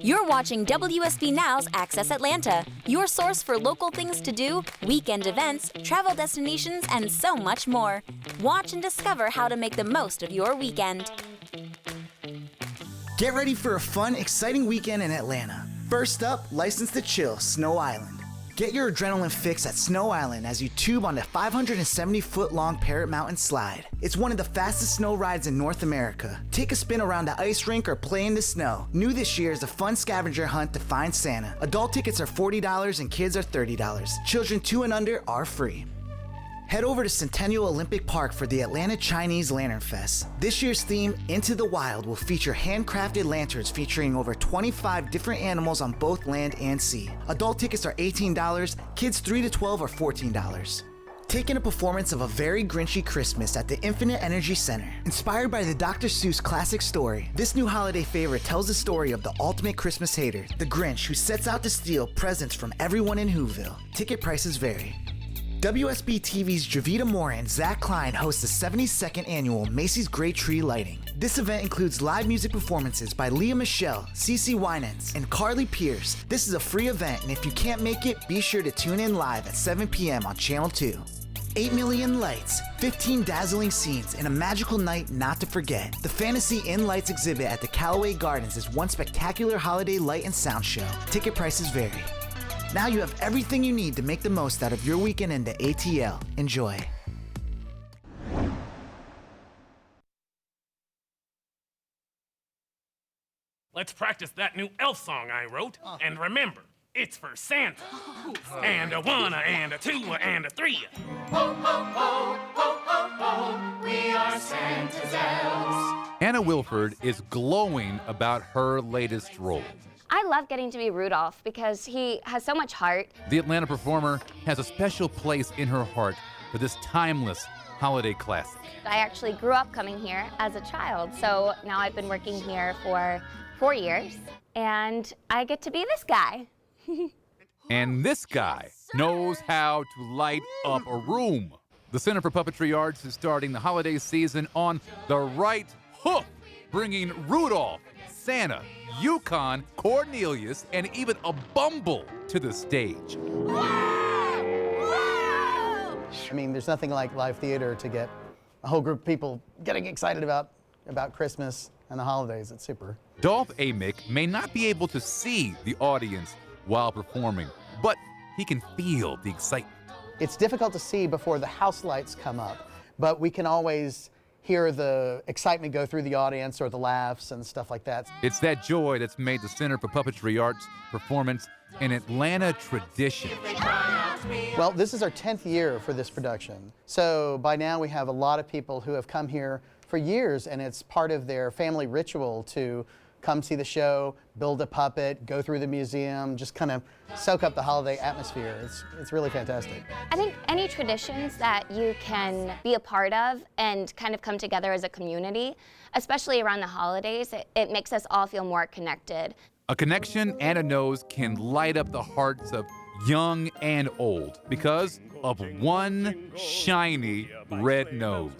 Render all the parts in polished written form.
You're watching WSB Now's Access Atlanta, your source for local things to do, weekend events, travel destinations, and so much more. Watch and discover how to make the most of your weekend. Get ready for a fun, exciting weekend in Atlanta. First up, License to Chill, Snow Island. Get your adrenaline fix at Snow Island as you tube on the 570-foot-long Parrot Mountain Slide. It's one of the fastest snow rides in North America. Take a spin around the ice rink or play in the snow. New this year is a fun scavenger hunt to find Santa. Adult tickets are $40 and kids are $30. Children 2 and under are free. Head over to Centennial Olympic Park for the Atlanta Chinese Lantern Fest. This year's theme, Into the Wild, will feature handcrafted lanterns featuring over 25 different animals on both land and sea. Adult tickets are $18, kids 3 to 12 are $14. Take in a performance of A Very Grinchy Christmas at the Infinite Energy Center. Inspired by the Dr. Seuss classic story, this new holiday favorite tells the story of the ultimate Christmas hater, the Grinch, who sets out to steal presents from everyone in Whoville. Ticket prices vary. WSB-TV's Javita Moore and Zach Klein host the 72nd annual Macy's Great Tree Lighting. This event includes live music performances by Leah Michelle, CeCe Winans, and Carly Pierce. This is a free event, and if you can't make it, be sure to tune in live at 7 p.m. on Channel 2. 8 million lights, 15 dazzling scenes, and a magical night not to forget. The Fantasy in Lights exhibit at the Callaway Gardens is one spectacular holiday light and sound show. Ticket prices vary. Now you have everything you need to make the most out of your weekend in the ATL. Enjoy. Let's practice that new elf song I wrote. And remember, it's for Santa. And a one, and a two, and a three. Ho, ho, ho, ho, ho, ho, we are Santa's elves. Anna Wilford is glowing about her latest role. I love getting to be Rudolph because he has so much heart. The Atlanta performer has a special place in her heart for this timeless holiday classic. I actually grew up coming here as a child, so now I've been working here for 4 years, and I get to be this guy. And this guy knows how to light up a room. The Center for Puppetry Arts is starting the holiday season on the right hoof, bringing Rudolph, Santa, Yukon, Cornelius, and even a Bumble to the stage. I mean, there's nothing like live theater to get a whole group of people getting excited about Christmas and the holidays. It's super. Dolph Amick may not be able to see the audience while performing, but he can feel the excitement. It's difficult to see before the house lights come up, but we can always hear the excitement go through the audience or the laughs and stuff like that. It's that joy that's made the Center for Puppetry Arts performance an Atlanta tradition. Well, this is our 10th year for this production. So by now we have a lot of people who have come here for years, and it's part of their family ritual to come see the show, build a puppet, go through the museum, just kind of soak up the holiday atmosphere. It's really fantastic. I think any traditions that you can be a part of and kind of come together as a community, especially around the holidays, it makes us all feel more connected. A connection Anna knows can light up the hearts of young and old because of one shiny red nose.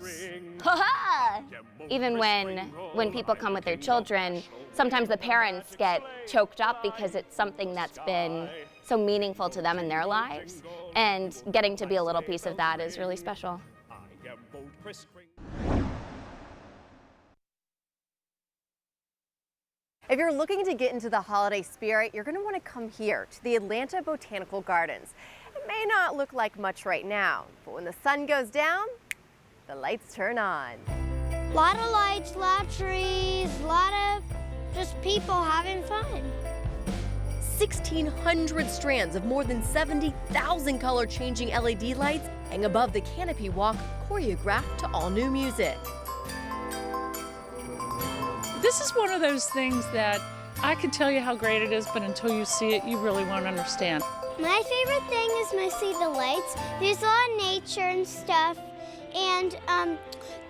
Ha-ha! Even when people come with their children, sometimes the parents get choked up because it's something that's been so meaningful to them in their lives, and getting to be a little piece of that is really special. If you're looking to get into the holiday spirit, you're going to want to come here to the Atlanta Botanical Gardens. It may not look like much right now, but when the sun goes down, the lights turn on. A lot of lights, a lot of trees, a lot of just people having fun. 1,600 strands of more than 70,000 color-changing LED lights hang above the canopy walk, choreographed to all new music. This is one of those things that I can tell you how great it is, but until you see it, you really won't understand. My favorite thing is mostly the lights. There's a lot of nature and stuff, and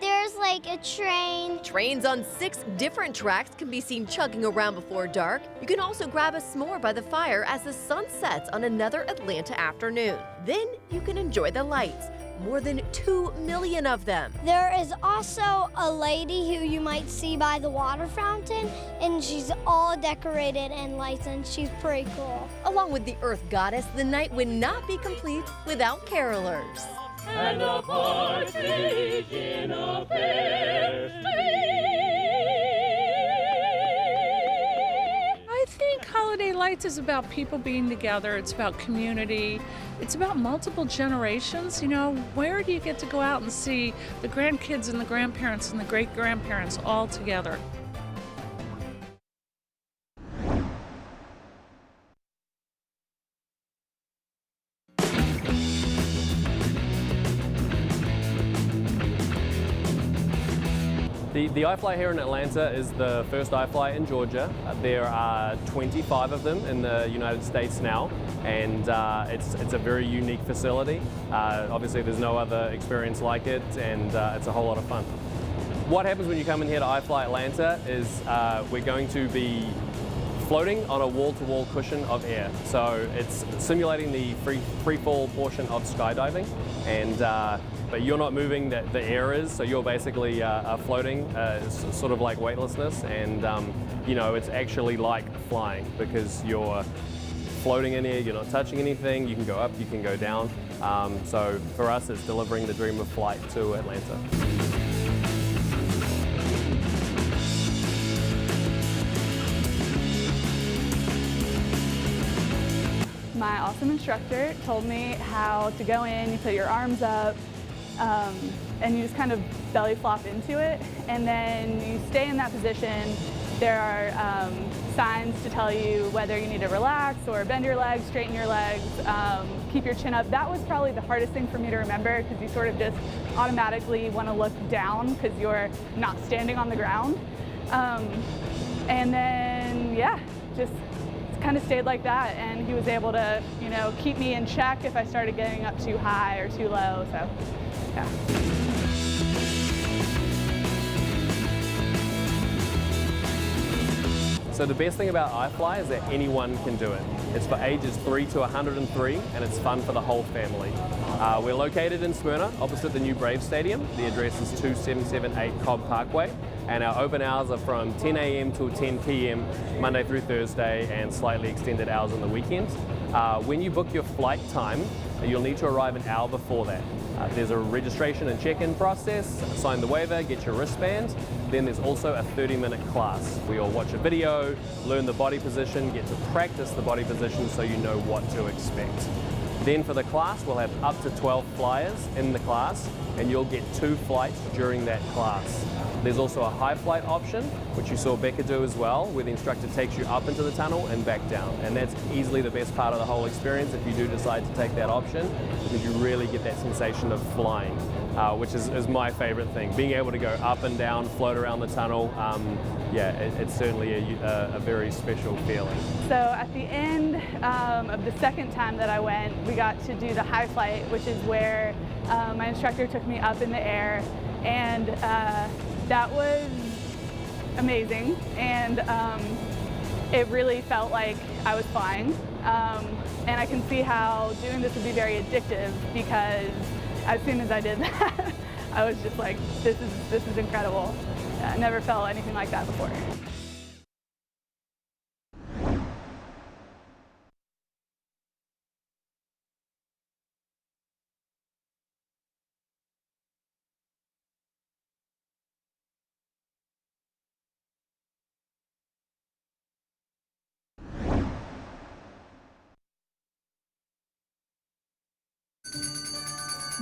there's like a train. Trains on 6 different tracks can be seen chugging around before dark. You can also grab a s'more by the fire as the sun sets on another Atlanta afternoon. Then you can enjoy the lights. more than 2 million of them. There is also a lady who you might see by the water fountain, and she's all decorated in lights, and she's pretty cool. Along with the Earth Goddess, the night would not be complete without carolers. And a partridge in a pear I think Holiday Lights is about people being together. It's about community. It's about multiple generations. You know, where do you get to go out and see the grandkids and the grandparents and the great-grandparents all together? The iFly here in Atlanta is the first iFly in Georgia. There are 25 of them in the United States now, and it's a very unique facility. Obviously there's no other experience like it, and it's a whole lot of fun. What happens when you come in here to iFly Atlanta is we're going to be floating on a wall-to-wall cushion of air. So it's simulating the free fall portion of skydiving, and but you're not moving, the air is, so you're basically floating, sort of like weightlessness, and you know, it's actually like flying because you're floating in here, you're not touching anything, you can go up, you can go down. So for us, it's delivering the dream of flight to Atlanta. My awesome instructor told me how to go in, you put your arms up, and you just kind of belly flop into it, and then you stay in that position. There are signs to tell you whether you need to relax or bend your legs, straighten your legs, keep your chin up. That was probably the hardest thing for me to remember, because you sort of just automatically want to look down because you're not standing on the ground. And then, yeah, just kind of stayed like that, and he was able to, you know, keep me in check if I started getting up too high or too low, so, yeah. So the best thing about iFly is that anyone can do it. It's for ages 3 to 103, and it's fun for the whole family. We're located in Smyrna, opposite the new Braves Stadium. The address is 2778 Cobb Parkway, and our open hours are from 10 a.m. till 10 p.m. Monday through Thursday, and slightly extended hours on the weekends. When you book your flight time, you'll need to arrive an hour before that. There's a registration and check-in process, sign the waiver, get your wristband. Then there's also a 30-minute class. We all watch a video, learn the body position, get to practice the body position so you know what to expect. Then for the class, we'll have up to 12 flyers in the class, and you'll get 2 flights during that class. There's also a high flight option, which you saw Becca do as well, where the instructor takes you up into the tunnel and back down. And that's easily the best part of the whole experience if you do decide to take that option, because you really get that sensation of flying, which is my favorite thing. Being able to go up and down, float around the tunnel, yeah, it's certainly a very special feeling. So at the end of the second time that I went, we got to do the high flight, which is where my instructor took me up in the air, and that was amazing, and it really felt like I was flying. And I can see how doing this would be very addictive, because as soon as I did that, I was just like, this is incredible. I never felt anything like that before.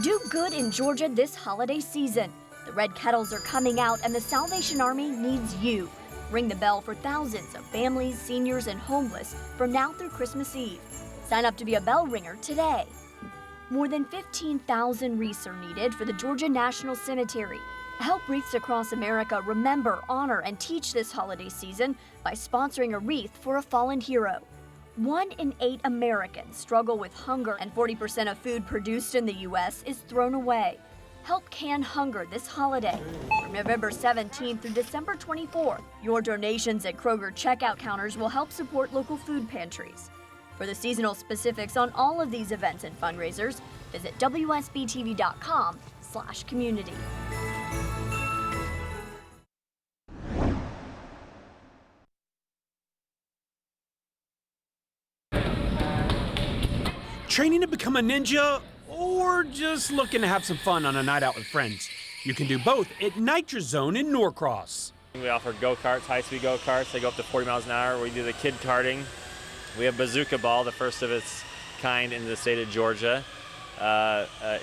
Do good in Georgia this holiday season. The red kettles are coming out, and the Salvation Army needs you. Ring the bell for thousands of families, seniors, and homeless from now through Christmas Eve. Sign up to be a bell ringer today. More than 15,000 wreaths are needed for the Georgia National Cemetery. Help Wreaths Across America remember, honor, and teach this holiday season by sponsoring a wreath for a fallen hero. 1 in 8 Americans struggle with hunger, and 40% of food produced in the U.S. is thrown away. Help can hunger this holiday. From November 17th through December 24th, your donations at Kroger checkout counters will help support local food pantries. For the seasonal specifics on all of these events and fundraisers, visit WSB-TV.com/community. Training to become a ninja, or just looking to have some fun on a night out with friends? You can do both at Nitro in Norcross. We offer go-karts, high-speed go-karts. They go up to 40 miles an hour. We do the kid karting. We have bazooka ball, the first of its kind in the state of Georgia.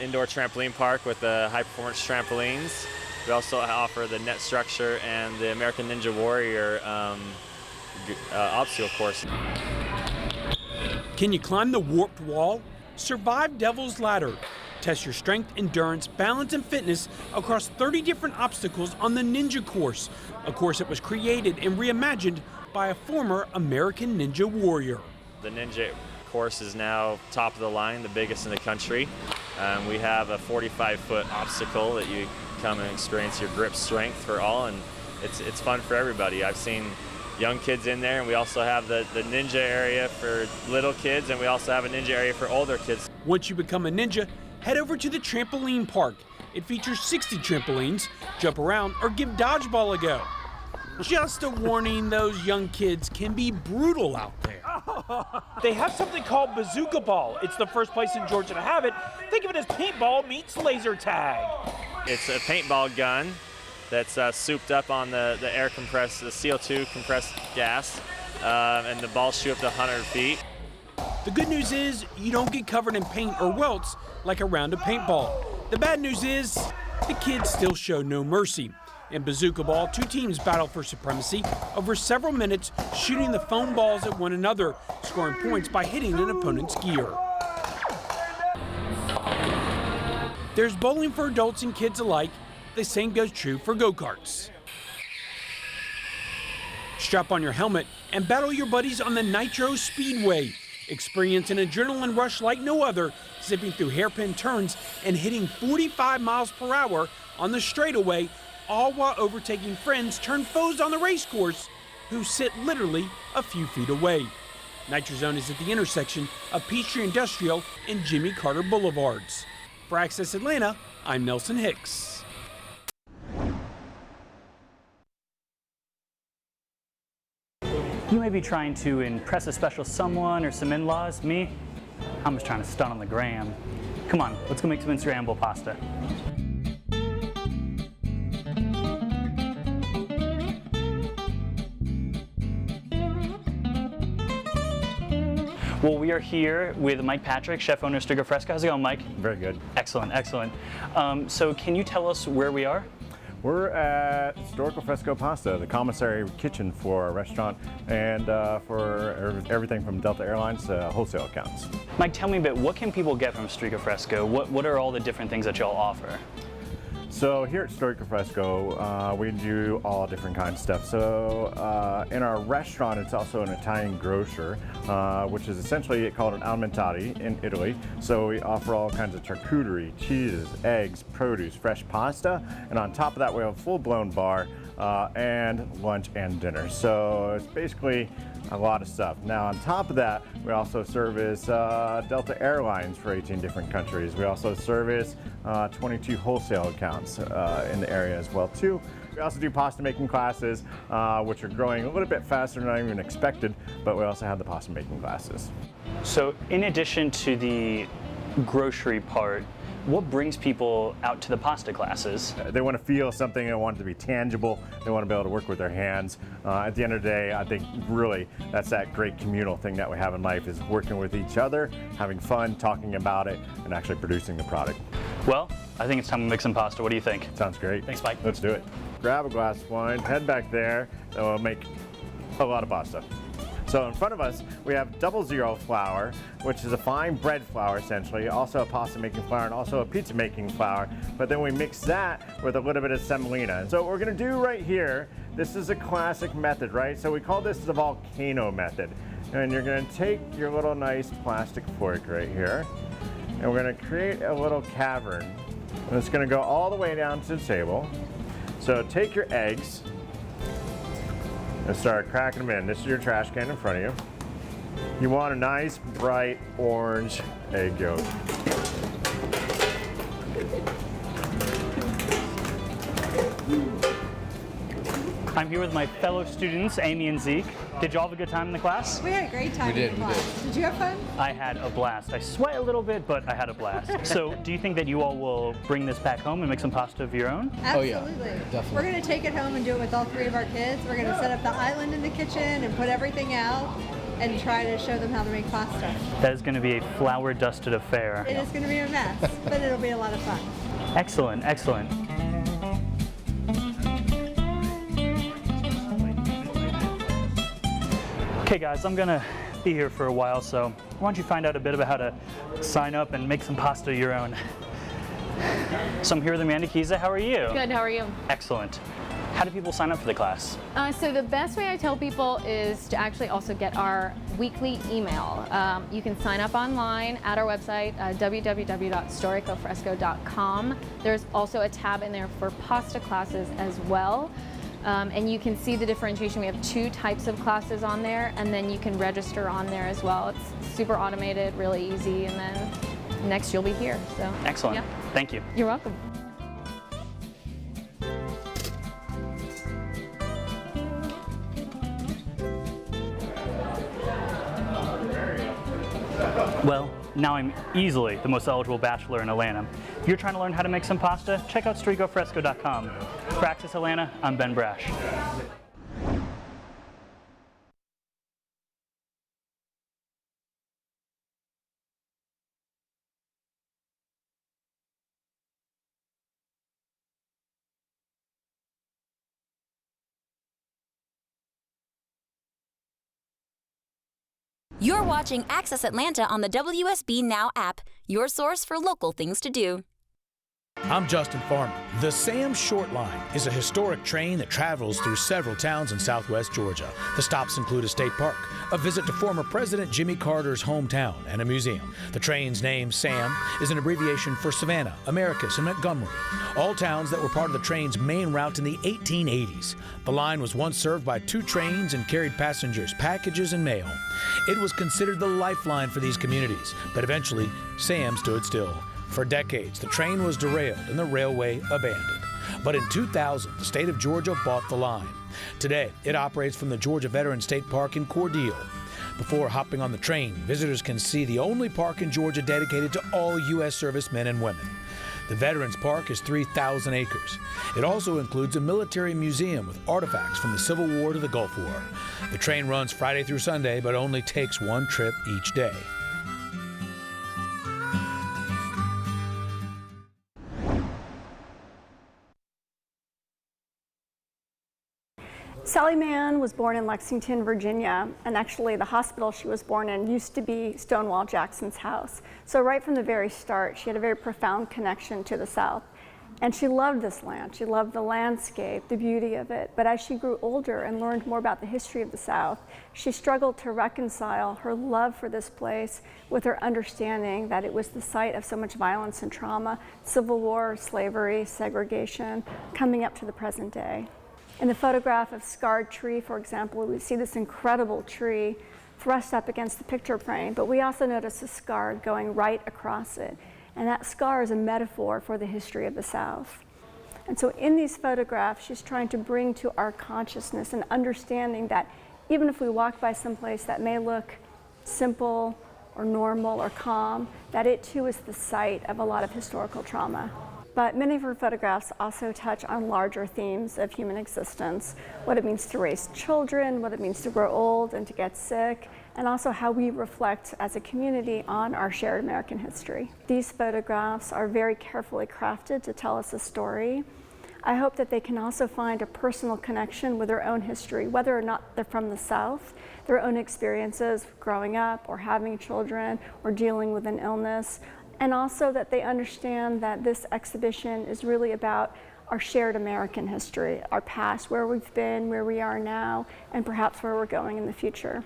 Indoor trampoline park with the high-performance trampolines. We also offer the net structure and the American Ninja Warrior obstacle course. Can you climb the warped wall? Survive Devil's Ladder. Test your strength, endurance, balance, and fitness across 30 different obstacles on the Ninja Course, a course that was created and reimagined by a former American Ninja Warrior. The Ninja course is now top of the line, the biggest in the country. We have a 45-foot obstacle that you come and experience your grip strength for all, and it's fun for everybody. I've seen young kids in there, and we also have the ninja area for little kids, and we also have a ninja area for older kids. Once you become a ninja, head over to the trampoline park. It features 60 trampolines. Jump around or give dodgeball a go. Just a warning, those young kids can be brutal out there. They have something called bazooka ball. It's the first place in Georgia to have it. Think of it as paintball meets laser tag. It's a paintball gun that's souped up on the air compressed, the CO2 compressed gas, and the balls shoot up to 100 feet. The good news is you don't get covered in paint or welts like a round of paintball. The bad news is the kids still show no mercy. In bazooka ball, two teams battle for supremacy over several minutes, shooting the foam balls at one another, scoring points by hitting an opponent's gear. There's bowling for adults and kids alike. The same goes true for go-karts. Strap on your helmet and battle your buddies on the Nitro Speedway. Experience an adrenaline rush like no other, zipping through hairpin turns and hitting 45 miles per hour on the straightaway, all while overtaking friends turned foes on the race course who sit literally a few feet away. Nitro Zone is at the intersection of Peachtree Industrial and Jimmy Carter Boulevards. For Access Atlanta, I'm Nelson Hicks. You may be trying to impress a special someone or some in-laws. Me? I'm just trying to stun on the gram. Come on, let's go make some Instagrammable pasta. Well, we are here with Mike Patrick, chef owner of Striga Fresco. How's it going, Mike? Very good. Excellent, excellent. So can you tell us where we are? We're at Storico Fresco Pasta, the commissary kitchen for our restaurant and for everything from Delta Airlines to wholesale accounts. Mike, tell me a bit, what can people get from Striga Fresco? What are all the different things that y'all offer? So here at Storico Fresco, we do all different kinds of stuff. So in our restaurant, it's also an Italian grocer, which is essentially called an alimentati in Italy. So we offer all kinds of charcuterie, cheeses, eggs, produce, fresh pasta, and on top of that, we have a full-blown bar and lunch and dinner. So it's basically a lot of stuff. Now on top of that, we also service Delta Airlines for 18 different countries. We also service 22 wholesale accounts in the area as well too. We also do pasta making classes, which are growing a little bit faster than I even expected, but we also have the pasta making classes. So in addition to the grocery part, what brings people out to the pasta classes? They want to feel something, they want it to be tangible, they want to be able to work with their hands. At the end of the day, I think really that's that great communal thing that we have in life, is working with each other, having fun, talking about it, and actually producing the product. Well, I think it's time to make some pasta. What do you think? Sounds great. Thanks, Mike. Let's do it. Grab a glass of wine, head back there, and we'll make a lot of pasta. So in front of us, we have 00 flour, which is a fine bread flour essentially, also a pasta making flour and also a pizza making flour. But then we mix that with a little bit of semolina. And so what we're gonna do right here, this is a classic method, right? So we call this the volcano method. And you're gonna take your little nice plastic fork right here, and we're gonna create a little cavern. And it's gonna go all the way down to the table. So take your eggs, and start cracking them in. This is your trash can in front of you. You want a nice, bright orange egg yolk. I'm here with my fellow students, Amy and Zeke. Did you all have a good time in the class? We had a great time in the class. Did you have fun? I had a blast. I sweat a little bit, but I had a blast. So do you think that you all will bring this back home and make some pasta of your own? Absolutely. Definitely. We're going to take it home and do it with all 3 of our kids. We're going to set up the island in the kitchen and put everything out and try to show them how to make pasta. That is going to be a flour-dusted affair. It is going to be a mess, but it'll be a lot of fun. Excellent, excellent. Okay guys, I'm gonna be here for a while, so why don't you find out a bit about how to sign up and make some pasta of your own. So I'm here with Amanda Kiza. How are you? Good, how are you? Excellent. How do people sign up for the class? So the best way I tell people is to actually also get our weekly email. You can sign up online at our website, www.storicofresco.com. There's also a tab in there for pasta classes as well. And you can see the differentiation. We have 2 types of classes on there, and then you can register on there as well. It's super automated, really easy, and then next you'll be here. So excellent. Yeah. Thank you. You're welcome. Well, now I'm easily the most eligible bachelor in Atlanta. If you're trying to learn how to make some pasta, check out StoricoFresco.com. For Access Atlanta, I'm Ben Brash. You're watching Access Atlanta on the WSB Now app, your source for local things to do. I'm Justin Farmer. The Sam Short Line is a historic train that travels through several towns in southwest Georgia. The stops include a state park, a visit to former President Jimmy Carter's hometown, and a museum. The train's name, SAM, is an abbreviation for Savannah, Americus, and Montgomery, all towns that were part of the train's main route in the 1880s. The line was once served by 2 trains and carried passengers, packages, and mail. It was considered the lifeline for these communities, but eventually, SAM stood still. For decades, the train was derailed and the railway abandoned. But in 2000, the state of Georgia bought the line. Today, it operates from the Georgia Veterans State Park in Cordele. Before hopping on the train, visitors can see the only park in Georgia dedicated to all U.S. servicemen and women. The Veterans Park is 3,000 acres. It also includes a military museum with artifacts from the Civil War to the Gulf War. The train runs Friday through Sunday, but only takes 1 trip each day. Sally Mann was born in Lexington, Virginia, and actually the hospital she was born in used to be Stonewall Jackson's house. So right from the very start, she had a very profound connection to the South. And she loved this land. She loved the landscape, the beauty of it. But as she grew older and learned more about the history of the South, she struggled to reconcile her love for this place with her understanding that it was the site of so much violence and trauma, Civil War, slavery, segregation, coming up to the present day. In the photograph of Scarred Tree, for example, we see this incredible tree thrust up against the picture frame, but we also notice a scar going right across it. And that scar is a metaphor for the history of the South. And so in these photographs, she's trying to bring to our consciousness an understanding that even if we walk by someplace that may look simple or normal or calm, that it too is the site of a lot of historical trauma. But many of her photographs also touch on larger themes of human existence, what it means to raise children, what it means to grow old and to get sick, and also how we reflect as a community on our shared American history. These photographs are very carefully crafted to tell us a story. I hope that they can also find a personal connection with their own history, whether or not they're from the South, their own experiences growing up or having children or dealing with an illness, and also that they understand that this exhibition is really about our shared American history, our past, where we've been, where we are now, and perhaps where we're going in the future.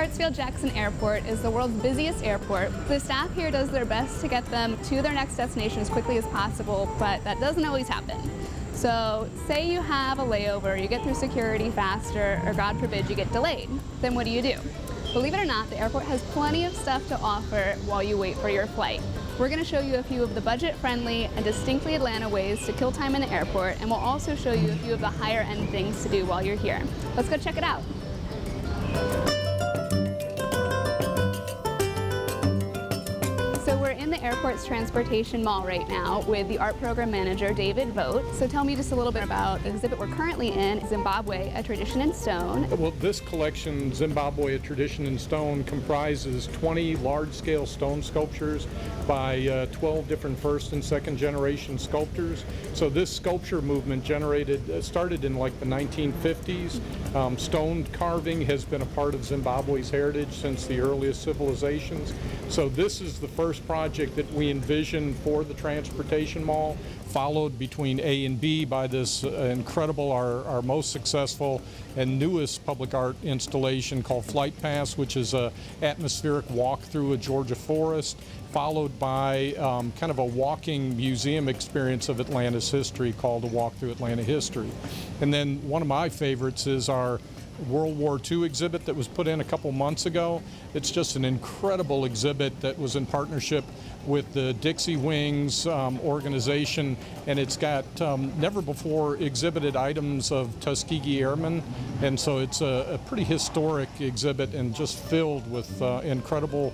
Hartsfield-Jackson Airport is the world's busiest airport. The staff here does their best to get them to their next destination as quickly as possible, but that doesn't always happen. So say you have a layover, you get through security faster, or God forbid you get delayed, then what do you do? Believe it or not, the airport has plenty of stuff to offer while you wait for your flight. We're going to show you a few of the budget-friendly and distinctly Atlanta ways to kill time in the airport, and we'll also show you a few of the higher-end things to do while you're here. Let's go check it out. So we're in the airport's transportation mall right now with the art program manager, David Vogt. So tell me just a little bit about the exhibit we're currently in, Zimbabwe, A Tradition in Stone. Well, this collection, Zimbabwe, A Tradition in Stone, comprises 20 large-scale stone sculptures by 12 different first and second generation sculptors. So this sculpture movement started in like the 1950s. Stone carving has been a part of Zimbabwe's heritage since the earliest civilizations. So this is the first project that we envisioned for the transportation mall, followed between A and B by this incredible, our most successful and newest public art installation called Flight Pass, which is an atmospheric walk through a Georgia forest, followed by kind of a walking museum experience of Atlanta's history called A Walk Through Atlanta History. And then one of my favorites is our World War II exhibit that was put in a couple months ago. It's just an incredible exhibit that was in partnership with the Dixie Wings organization, and it's got never before exhibited items of Tuskegee Airmen, and so it's a pretty historic exhibit and just filled with incredible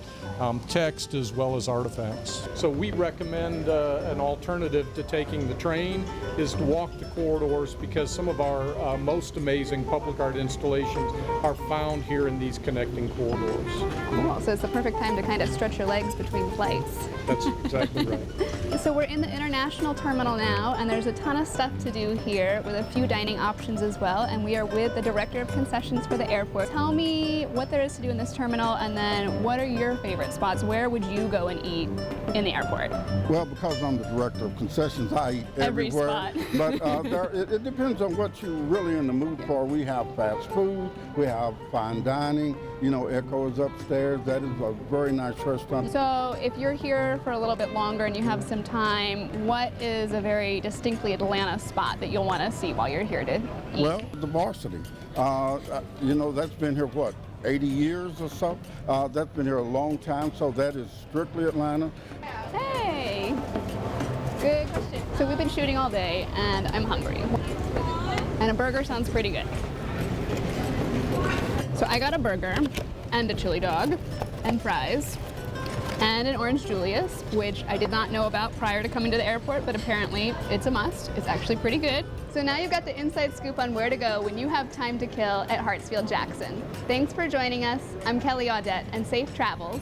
text as well as artifacts. So we recommend an alternative to taking the train is to walk the corridors, because some of our most amazing public art installations are found here in these connecting corridors. Cool, so it's the perfect time to kind of stretch your legs between flights. That's exactly right. So we're in the international terminal now, and there's a ton of stuff to do here with a few dining options as well, and we are with the director of concessions for the airport. Tell me what there is to do in this terminal, and then what are your favorite spots? Where would you go and eat in the airport? Well, because I'm the director of concessions, I eat everywhere. Every spot. But it depends on what you're really in the mood for. We have fast food, we have fine dining. You know, Echo is upstairs. That is a very nice restaurant. So if you're here for a little bit longer and you have some time, what is a very distinctly Atlanta spot that you'll want to see while you're here to eat? Well, the Varsity. You know, that's been here, what, 80 years or so? That's been here a long time, so that is strictly Atlanta. Hey, good question. So we've been shooting all day, and I'm hungry. And a burger sounds pretty good. So I got a burger and a chili dog and fries and an Orange Julius, which I did not know about prior to coming to the airport, but apparently it's a must. It's actually pretty good. So now you've got the inside scoop on where to go when you have time to kill at Hartsfield-Jackson. Thanks for joining us. I'm Kelly Audette, and safe travels.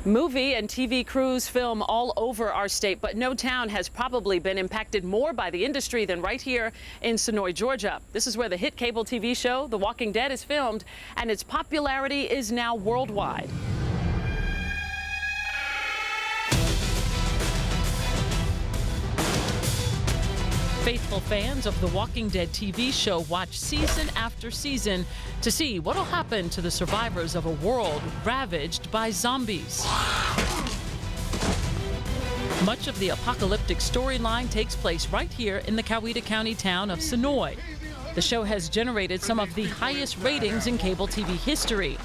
Movie and TV crews film all over our state, but no town has probably been impacted more by the industry than right here in Sonoy, Georgia. This is where the hit cable TV show The Walking Dead is filmed, and its popularity is now worldwide. Faithful fans of The Walking Dead TV show watch season after season to see what'll happen to the survivors of a world ravaged by zombies. Much of the apocalyptic storyline takes place right here in the Coweta County town of Sonoy. The show has generated some of the highest ratings in cable TV history.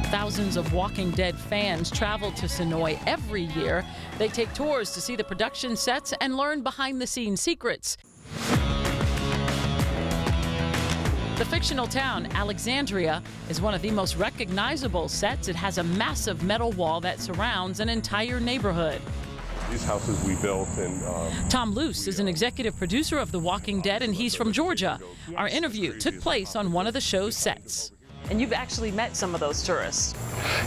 Thousands of Walking Dead fans travel to Sonoy every year. They take tours to see the production sets and learn behind-the-scenes secrets. The fictional town, Alexandria, is one of the most recognizable sets. It has a massive metal wall that surrounds an entire neighborhood. These houses we built and Tom Luce is an executive producer of The Walking Dead, and he's from Georgia. Our interview took place on one of the show's sets. And you've actually met some of those tourists.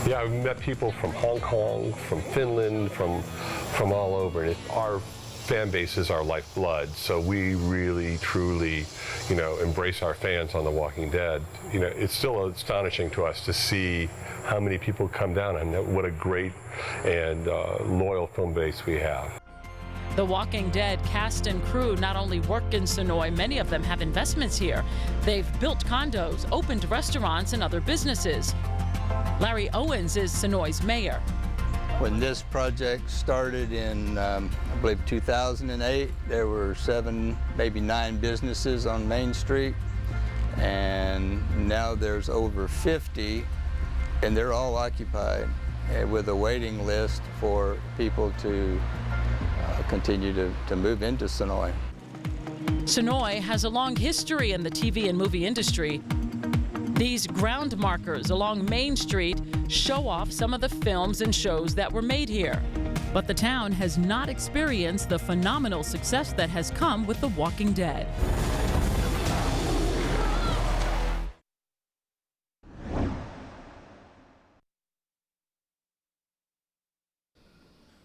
Yeah, I've met people from Hong Kong, from Finland, from all over. And our fan base is our lifeblood, so we really, truly, embrace our fans on The Walking Dead. It's still astonishing to us to see how many people come down and what a great and loyal film base we have. The Walking Dead cast and crew not only work in Sonoy, many of them have investments here. They've built condos, opened restaurants, and other businesses. Larry Owens is Sonoy's mayor. When this project started in, I believe, 2008, there were 7, maybe 9 businesses on Main Street, and now there's over 50, and they're all occupied with a waiting list for people to continue to move into Sonoy. Sonoy has a long history in the TV and movie industry. These ground markers along Main Street show off some of the films and shows that were made here. But the town has not experienced the phenomenal success that has come with The Walking Dead.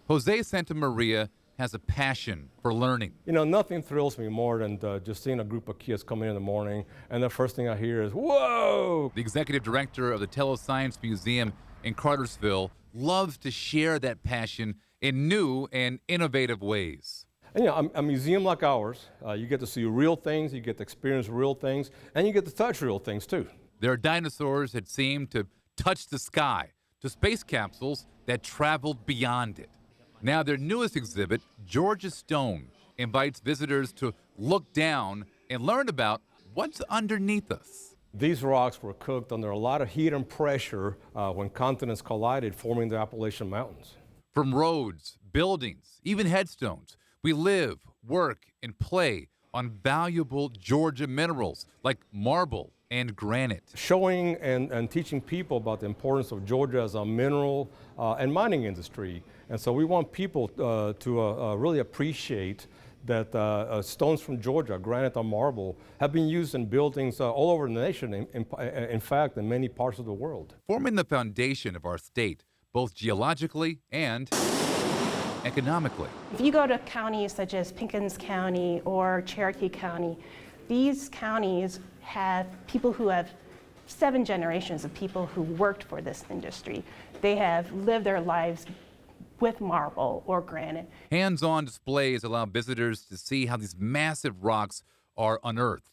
Jose Santamaria has a passion for learning. Nothing thrills me more than just seeing a group of kids come in the morning, and the first thing I hear is, whoa! The executive director of the Telescience Museum in Cartersville loves to share that passion in new and innovative ways. And, a museum like ours, you get to see real things, you get to experience real things, and you get to touch real things, too. There are dinosaurs that seem to touch the sky, to space capsules that traveled beyond it. Now, their newest exhibit, Georgia Stone, invites visitors to look down and learn about what's underneath us. These rocks were cooked under a lot of heat and pressure when continents collided, forming the Appalachian Mountains. From roads, buildings, even headstones, we live, work, and play on valuable Georgia minerals like marble and granite. Showing and teaching people about the importance of Georgia as a mineral and mining industry. And so we want people to really appreciate that stones from Georgia, granite and marble, have been used in buildings all over the nation, in fact, in many parts of the world. Forming the foundation of our state, both geologically and economically. If you go to counties such as Pickens County or Cherokee County, these counties have people who have 7 generations of people who worked for this industry. They have lived their lives with marble or granite. Hands-on displays allow visitors to see how these massive rocks are unearthed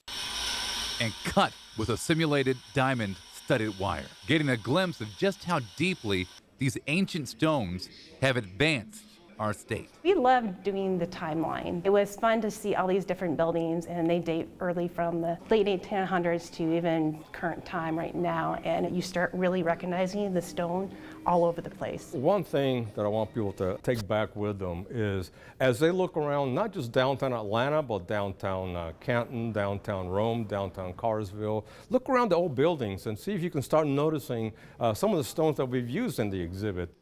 and cut with a simulated diamond-studded wire, getting a glimpse of just how deeply these ancient stones have advanced our state. We loved doing the timeline. It was fun to see all these different buildings, and they date early from the late 1800s to even current time right now, and you start really recognizing the stone all over the place. One thing that I want people to take back with them is, as they look around, not just downtown Atlanta, but downtown Canton, downtown Rome, downtown Cartersville, look around the old buildings and see if you can start noticing some of the stones that we've used in the exhibit.